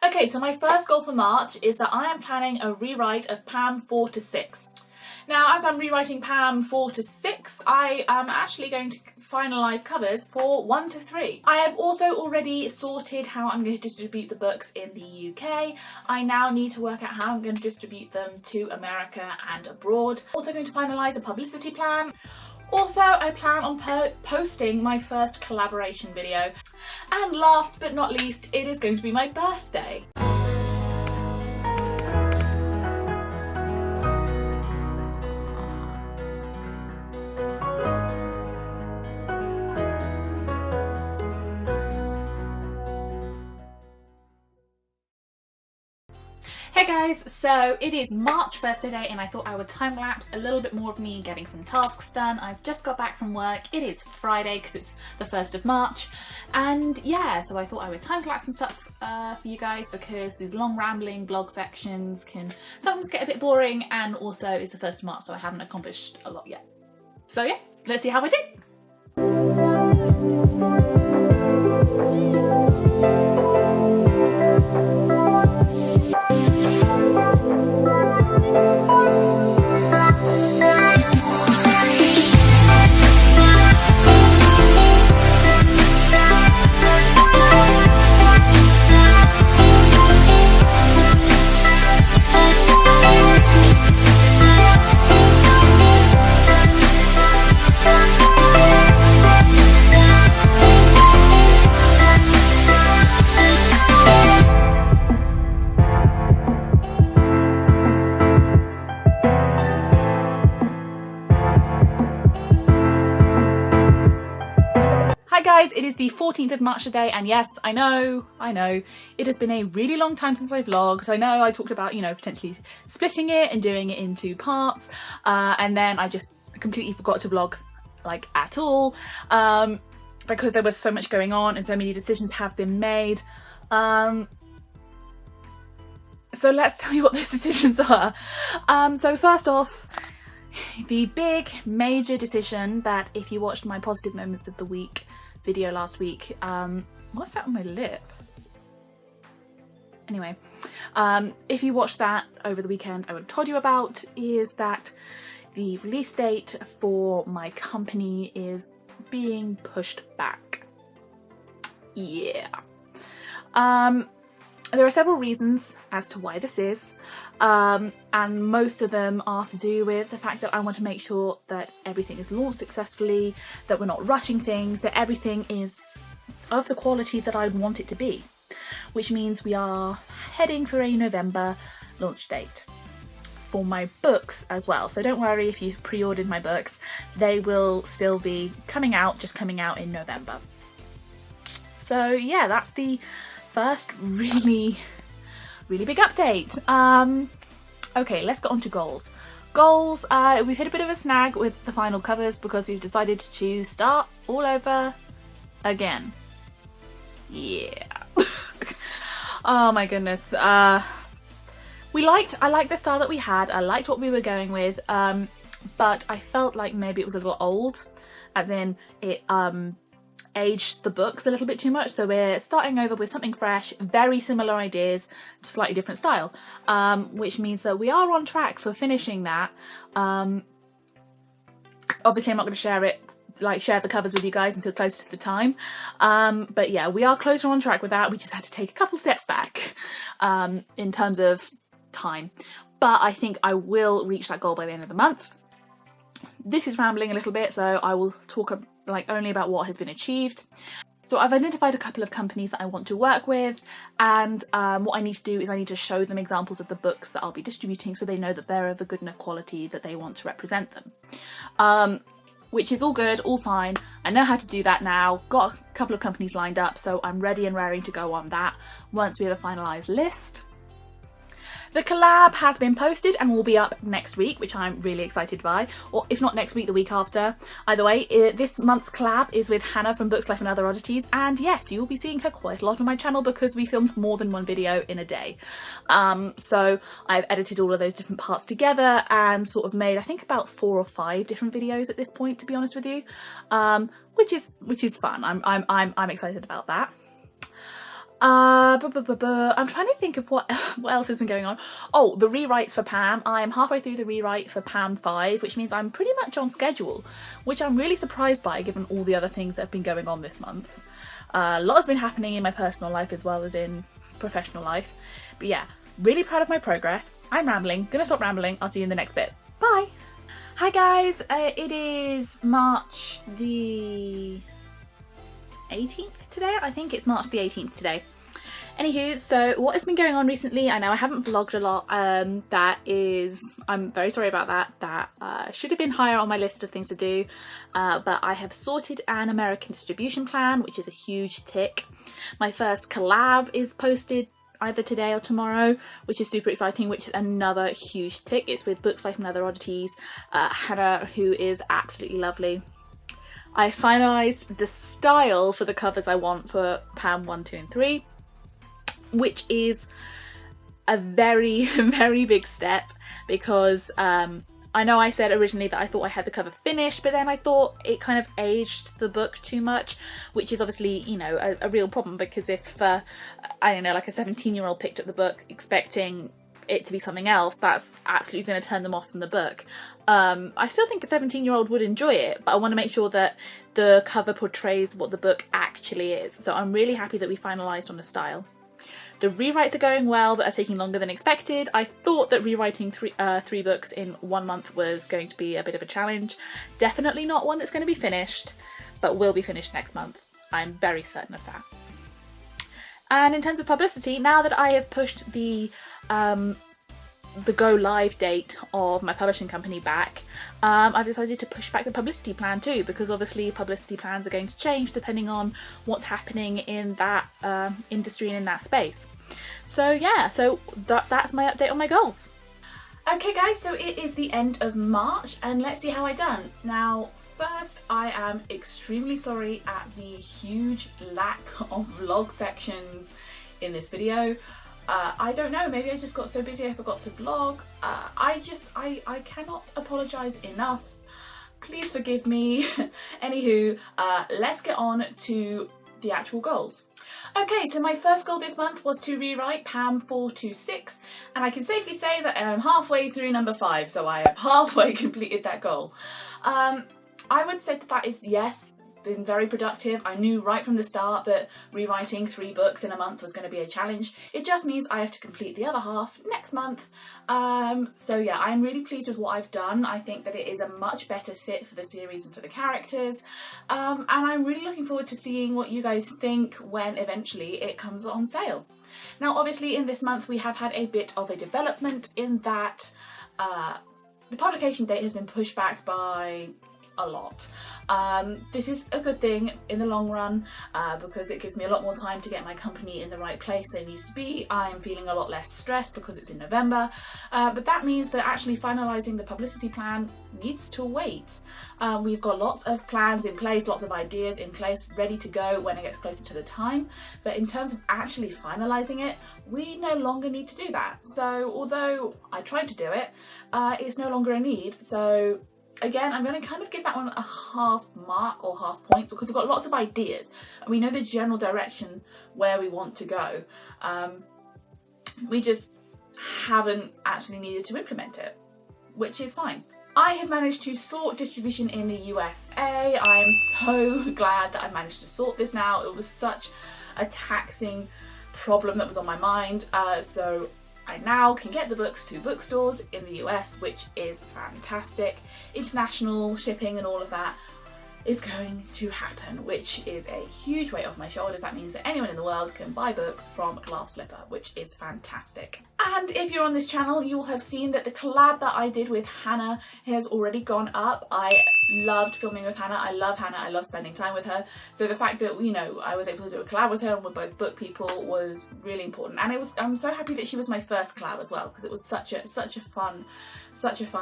Okay, so my first goal for March is that I am planning a rewrite of Pam 4 to 6. Now, as I'm rewriting Pam 4 to 6, I am actually going to finalise covers for 1 to 3. I have also already sorted how I'm going to distribute the books in the UK. I now need to work out how I'm going to distribute them to America and abroad. Also going to finalise a publicity plan. Also, I plan on posting my first collaboration video. And last but not least, it is going to be my birthday. Hey guys, so it is March 1st today and I thought I would time lapse a little bit more of me getting some tasks done. I've just got back from work. It is Friday because it's the 1st of March, and yeah, so I thought I would time lapse some stuff for you guys because these long rambling blog sections can sometimes get a bit boring, and also it's the 1st of March so I haven't accomplished a lot yet. So yeah, let's see how I did. Hi guys, it is the 14th of March today, and yes, I know, it has been a really long time since I vlogged. I know I talked about, potentially splitting it and doing it into parts, and then I just completely forgot to vlog, like, at all, because there was so much going on and so many decisions have been made. So let's tell you what those decisions are. So first off, the big major decision that, if you watched my positive moments of the week video last week, what's that on my lip? Anyway, if you watched that over the weekend, I would have told you about is that the release date for my company is being pushed back. Yeah. There are several reasons as to why this is, and most of them are to do with the fact that I want to make sure that everything is launched successfully, that we're not rushing things, that everything is of the quality that I want it to be, which means we are heading for a November launch date for my books as well. So don't worry if you've pre-ordered my books, they will still be coming out, just coming out in November. So yeah, that's the first really big update. Okay, let's get on to goals. Goals, we've hit a bit of a snag with the final covers because we've decided to start all over again. Yeah. Oh my goodness. I liked the style that we had. I liked what we were going with, but I felt like maybe it was a little old, as in it aged the books a little bit too much. So we're starting over with something fresh, very similar ideas, slightly different style, which means that we are on track for finishing that. Obviously I'm not going to share the covers with you guys until close to the time, but yeah, we are closer on track with that. We just had to take a couple steps back in terms of time, but I think I will reach that goal by the end of the month. This is rambling a little bit, so I will talk only about what has been achieved. So I've identified a couple of companies that I want to work with, and what I need to do is I need to show them examples of the books that I'll be distributing so they know that they're of a good enough quality that they want to represent them. Which is all good, all fine. I know how to do that now. Got a couple of companies lined up, so I'm ready and raring to go on that once we have a finalised list. The collab has been posted and will be up next week, which I'm really excited by, or if not next week, the week after. Either way, this month's collab is with Hannah from Books Life and Other Oddities, and yes, you will be seeing her quite a lot on my channel because we filmed more than one video in a day. So I've edited all of those different parts together and sort of made, I think, about 4 or 5 different videos at this point, to be honest with you, which is fun. I'm excited about that. I'm trying to think of what else has been going on. Oh, the rewrites for Pam. I am halfway through the rewrite for Pam 5, which means I'm pretty much on schedule, which I'm really surprised by given all the other things that have been going on this month. A lot has been happening in my personal life as well as in professional life. But yeah, really proud of my progress. I'm rambling. Gonna stop rambling. I'll see you in the next bit. Bye! Hi guys, it is March the 18th today? I think it's March the 18th today. Anywho, so what has been going on recently? I know I haven't vlogged a lot. I'm very sorry about that. That should have been higher on my list of things to do. But I have sorted an American distribution plan, which is a huge tick. My first collab is posted either today or tomorrow, which is super exciting, which is another huge tick. It's with Books Life and Other Oddities, Hannah, who is absolutely lovely. I finalised the style for the covers I want for Pam 1, 2 and 3, which is a very, very big step because I know I said originally that I thought I had the cover finished, but then I thought it kind of aged the book too much, which is obviously, you know, a real problem because if, I don't know, like a 17-year-old picked up the book expecting it to be something else, that's absolutely going to turn them off from the book. I still think a 17-year-old would enjoy it, but I want to make sure that the cover portrays what the book actually is. So I'm really happy that we finalised on the style. The rewrites are going well, but are taking longer than expected. I thought that rewriting three books in 1 month was going to be a bit of a challenge. Definitely not one that's going to be finished, but will be finished next month. I'm very certain of that. And in terms of publicity, now that I have pushed the go live date of my publishing company back, I've decided to push back the publicity plan too, because obviously publicity plans are going to change depending on what's happening in that industry and in that space. So yeah, so that's my update on my goals. Okay guys, so it is the end of March and let's see how I done. Now first, I am extremely sorry at the huge lack of vlog sections in this video. I don't know, maybe I just got so busy I forgot to vlog. I cannot apologise enough. Please forgive me. Anywho, let's get on to the actual goals. Okay, so my first goal this month was to rewrite Pam 426, and I can safely say that I'm halfway through number 5, so I have halfway completed that goal. I would say that is, yes, been very productive. I knew right from the start that rewriting 3 books in a month was going to be a challenge. It just means I have to complete the other half next month. So yeah, I'm really pleased with what I've done. I think that it is a much better fit for the series and for the characters. And I'm really looking forward to seeing what you guys think when eventually it comes on sale. Now obviously in this month we have had a bit of a development in that the publication date has been pushed back by a lot. This is a good thing in the long run because it gives me a lot more time to get my company in the right place that it needs to be. I'm feeling a lot less stressed because it's in November, but that means that actually finalising the publicity plan needs to wait. We've got lots of plans in place, lots of ideas in place, ready to go when it gets closer to the time, but in terms of actually finalising it, we no longer need to do that. So although I tried to do it, it's no longer a need. So again, I'm going to kind of give that one a half mark or half point because we've got lots of ideas and we know the general direction where we want to go. We just haven't actually needed to implement it, which is fine. I have managed to sort distribution in the USA. I am so glad that I managed to sort this now. It was such a taxing problem that was on my mind. So I now can get the books to bookstores in the US, which is fantastic. International shipping and all of that is going to happen, which is a huge weight off my shoulders. That means that anyone in the world can buy books from Glass Slipper, which is fantastic. And if you're on this channel, you will have seen that the collab that I did with Hannah has already gone up. I loved filming with Hannah. I love Hannah. I love spending time with her. So the fact that, you know, I was able to do a collab with her and we're both book people was really important. And I'm so happy that she was my first collab as well, because it was such a fun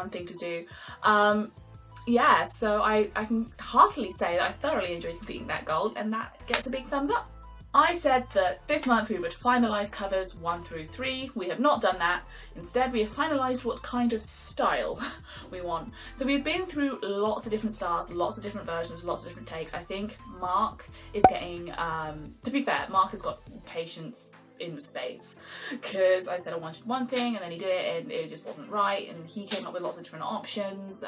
thing to do. Yeah, so I can heartily say that I thoroughly enjoyed completing that goal, and that gets a big thumbs up. I said that this month we would finalise covers 1 through 3. We have not done that. Instead, we have finalised what kind of style we want. So we've been through lots of different styles, lots of different versions, lots of different takes. I think Mark is getting, to be fair, Mark has got patience in spades, because I said I wanted one thing and then he did it and it just wasn't right, and he came up with lots of different options.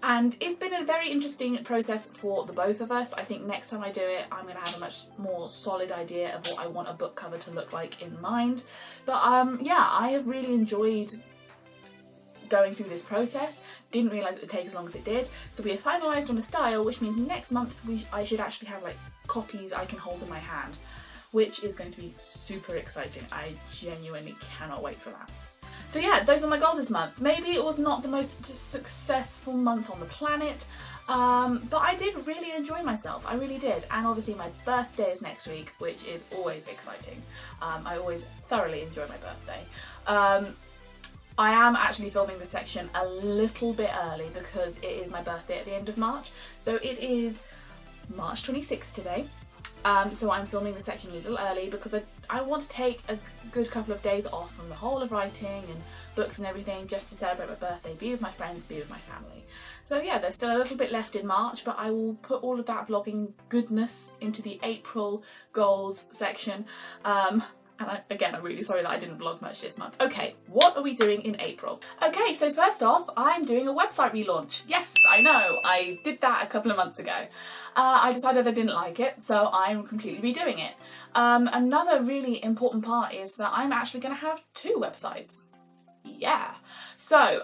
And it's been a very interesting process for the both of us. I think next time I do it, I'm going to have a much more solid idea of what I want a book cover to look like in mind. But yeah, I have really enjoyed going through this process. Didn't realise it would take as long as it did. So we have finalised on a style, which means next month I should actually have like copies I can hold in my hand, which is going to be super exciting. I genuinely cannot wait for that. So yeah, those are my goals this month. Maybe it was not the most successful month on the planet, but I did really enjoy myself. I really did. And obviously my birthday is next week, which is always exciting. I always thoroughly enjoy my birthday. I am actually filming this section a little bit early because it is my birthday at the end of March. So it is March 26th today. So I'm filming the section a little early because I want to take a good couple of days off from the whole of writing and books and everything, just to celebrate my birthday, be with my friends, be with my family. So yeah, there's still a little bit left in March, but I will put all of that vlogging goodness into the April goals section. And again, I'm really sorry that I didn't vlog much this month. Okay, what are we doing in April? Okay, so first off, I'm doing a website relaunch. Yes, I know, I did that a couple of months ago. I decided I didn't like it, so I'm completely redoing it. Another really important part is that I'm actually going to have 2 websites. Yeah. So,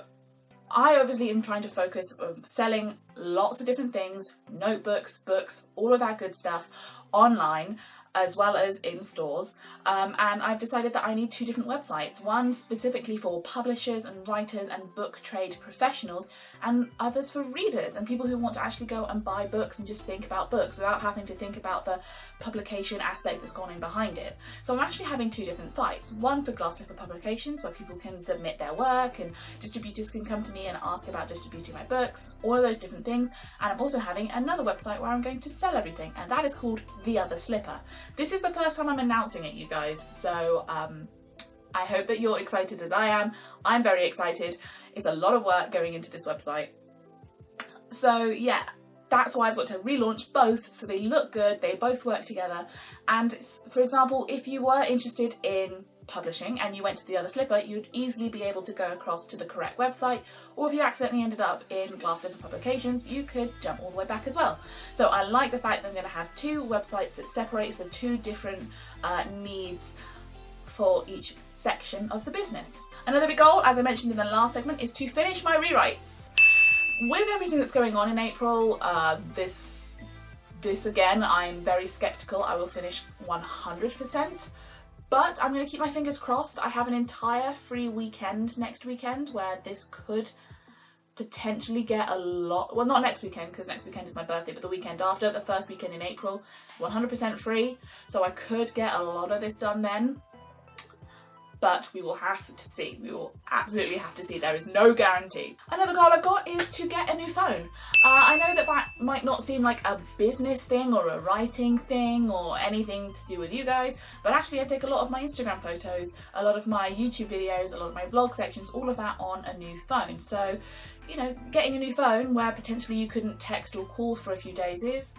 I obviously am trying to focus on selling lots of different things, notebooks, books, all of that good stuff, online, as well as in stores, and I've decided that I need 2 different websites, one specifically for publishers and writers and book trade professionals, and others for readers and people who want to actually go and buy books and just think about books without having to think about the publication aspect that's gone in behind it. So I'm actually having 2 different sites, one for Glass Slipper Publications where people can submit their work and distributors can come to me and ask about distributing my books, all of those different things, and I'm also having another website where I'm going to sell everything, and that is called The Other Slipper. This is the first time I'm announcing it, you guys, so I hope that you're excited as I am. I'm very excited. It's a lot of work going into this website. So yeah, that's why I've got to relaunch both so they look good, they both work together. And for example, if you were interested in publishing and you went to The Other Slipper, you'd easily be able to go across to the correct website, or if you accidentally ended up in Glass Slipper Publications, you could jump all the way back as well. So I like the fact that I'm going to have 2 websites that separates the 2 different needs for each section of the business. Another big goal, as I mentioned in the last segment, is to finish my rewrites. With everything that's going on in April, this again, I'm very skeptical I will finish 100%. But I'm going to keep my fingers crossed. I have an entire free weekend next weekend where this could potentially get a lot, well, not next weekend because next weekend is my birthday, but the weekend after, the first weekend in April, 100% free. So I could get a lot of this done then. But we will have to see. We will absolutely have to see. There is no guarantee. Another goal I've got is to get a new phone. I know that that might not seem like a business thing or a writing thing or anything to do with you guys, but actually I take a lot of my Instagram photos, a lot of my YouTube videos, a lot of my vlog sections, all of that on a new phone. So, you know, getting a new phone where potentially you couldn't text or call for a few days is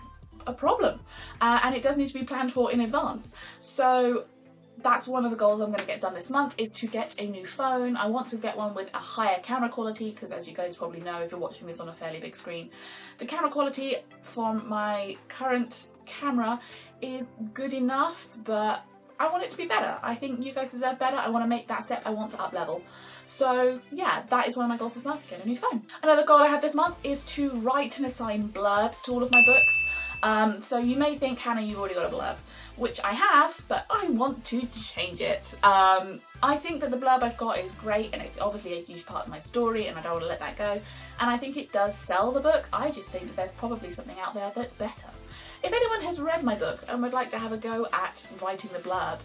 a problem. And it does need to be planned for in advance. So that's one of the goals I'm going to get done this month, is to get a new phone. I want to get one with a higher camera quality because, as you guys probably know if you're watching this on a fairly big screen, the camera quality from my current camera is good enough, but I want it to be better. I think you guys deserve better. I want to make that step. I want to up level. So yeah, that is one of my goals this month, get a new phone. Another goal I have this month is to write and assign blurbs to all of my books. So you may think, Hannah, you've already got a blurb, which I have, but I want to change it. I think that the blurb I've got is great and it's obviously a huge part of my story and I don't want to let that go. And I think it does sell the book. I just think that there's probably something out there that's better. If anyone has read my books and would like to have a go at writing the blurb,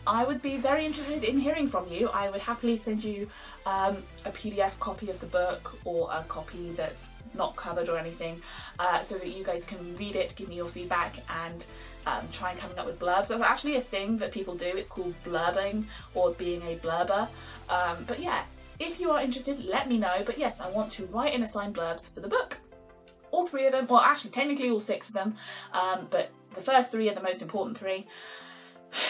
I would be very interested in hearing from you. I would happily send you a PDF copy of the book or a copy that's not covered or anything, so that you guys can read it, give me your feedback, and trying coming up with blurbs. That's actually a thing that people do. It's called blurbing or being a blurber. But yeah, if you are interested, let me know. But yes, I want to write Inner Slime blurbs for the book. All 3 of them, well actually technically all 6 of them, but the first 3 are the most important 3.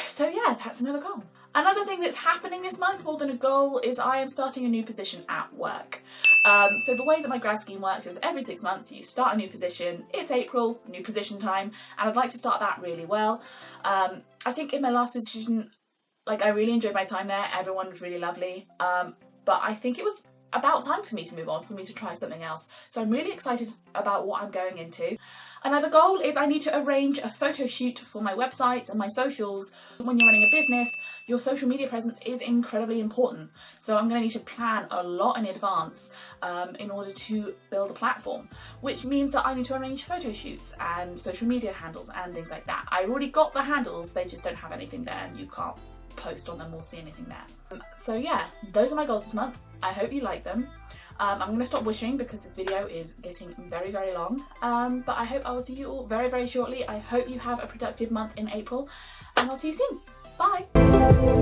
So yeah, that's another goal. Another thing that's happening this month, more than a goal, is I am starting a new position at work. So the way that my grad scheme works is every 6 months you start a new position. It's April, new position time, and I'd like to start that really well. I think in my last position, like, I really enjoyed my time there. Everyone was really lovely, but I think it was about time for me to move on, for me to try something else. So I'm really excited about what I'm going into. Another goal is I need to arrange a photo shoot for my website and my socials. When you're running a business, your social media presence is incredibly important. So I'm going to need to plan a lot in advance in order to build a platform, which means that I need to arrange photo shoots and social media handles and things like that. I already got the handles, they just don't have anything there and you can't post on them or see anything there. So yeah, those are my goals this month. I hope you like them. I'm going to stop wishing because this video is getting very, very long. But I hope I will see you all very, very shortly. I hope you have a productive month in April and I'll see you soon. Bye!